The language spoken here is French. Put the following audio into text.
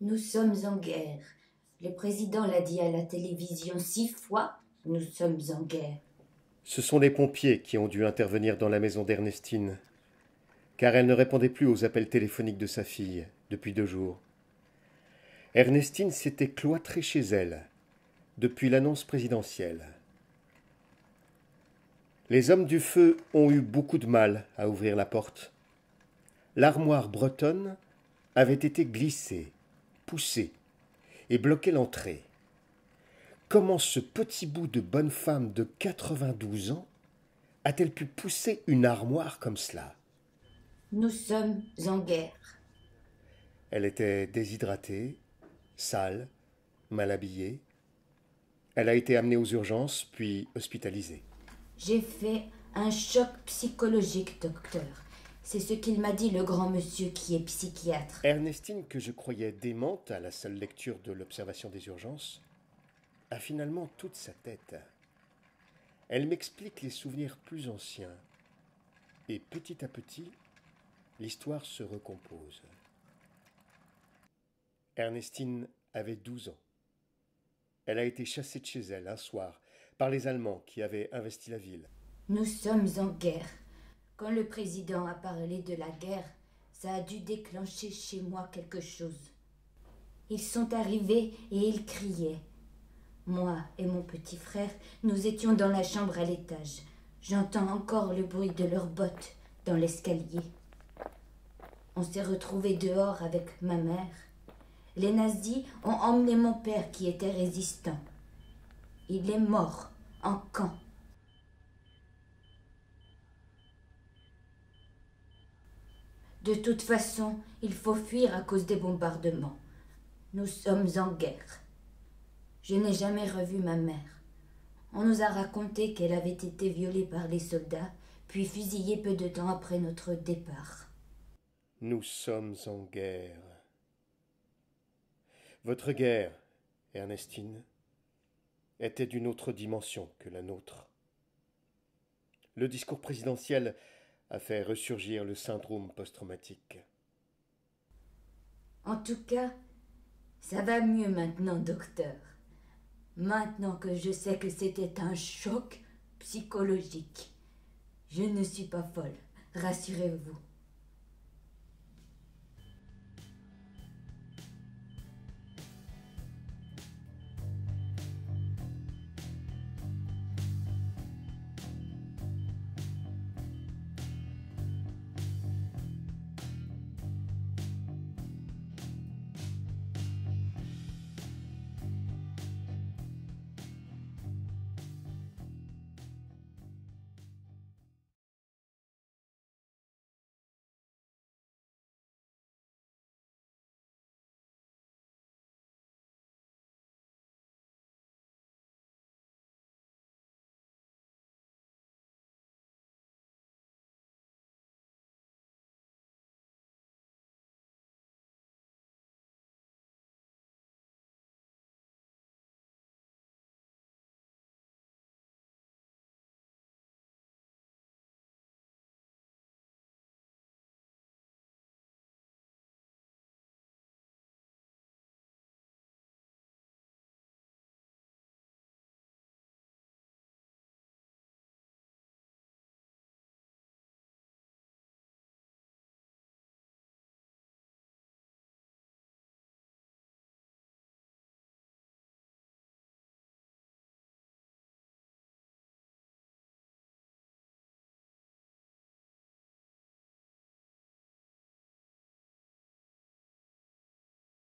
Nous sommes en guerre. Le président l'a dit à la télévision 6 fois. Nous sommes en guerre. Ce sont les pompiers qui ont dû intervenir dans la maison d'Ernestine, car elle ne répondait plus aux appels téléphoniques de sa fille depuis 2 jours. Ernestine s'était cloîtrée chez elle depuis l'annonce présidentielle. Les hommes du feu ont eu beaucoup de mal à ouvrir la porte. L'armoire bretonne avait été glissée, poussée et bloquait l'entrée. Comment ce petit bout de bonne femme de 92 ans a-t-elle pu pousser une armoire comme cela? Nous sommes en guerre. Elle était déshydratée, sale, mal habillée. Elle a été amenée aux urgences, puis hospitalisée. J'ai fait un choc psychologique, docteur. C'est ce qu'il m'a dit le grand monsieur qui est psychiatre. Ernestine, que je croyais démente à la seule lecture de l'observation des urgences, a finalement toute sa tête. Elle m'explique les souvenirs plus anciens. Et petit à petit, l'histoire se recompose. Ernestine avait 12 ans. Elle a été chassée de chez elle un soir par les Allemands qui avaient investi la ville. Nous sommes en guerre. Quand le président a parlé de la guerre, ça a dû déclencher chez moi quelque chose. Ils sont arrivés et ils criaient. Moi et mon petit frère, nous étions dans la chambre à l'étage. J'entends encore le bruit de leurs bottes dans l'escalier. On s'est retrouvés dehors avec ma mère. Les nazis ont emmené mon père qui était résistant. Il est mort en camp. De toute façon, il faut fuir à cause des bombardements. Nous sommes en guerre. Je n'ai jamais revu ma mère. On nous a raconté qu'elle avait été violée par les soldats, puis fusillée peu de temps après notre départ. Nous sommes en guerre. Votre guerre, Ernestine, était d'une autre dimension que la nôtre. Le discours présidentiel a fait ressurgir le syndrome post-traumatique. En tout cas, ça va mieux maintenant, docteur. Maintenant que je sais que c'était un choc psychologique. Je ne suis pas folle, rassurez-vous.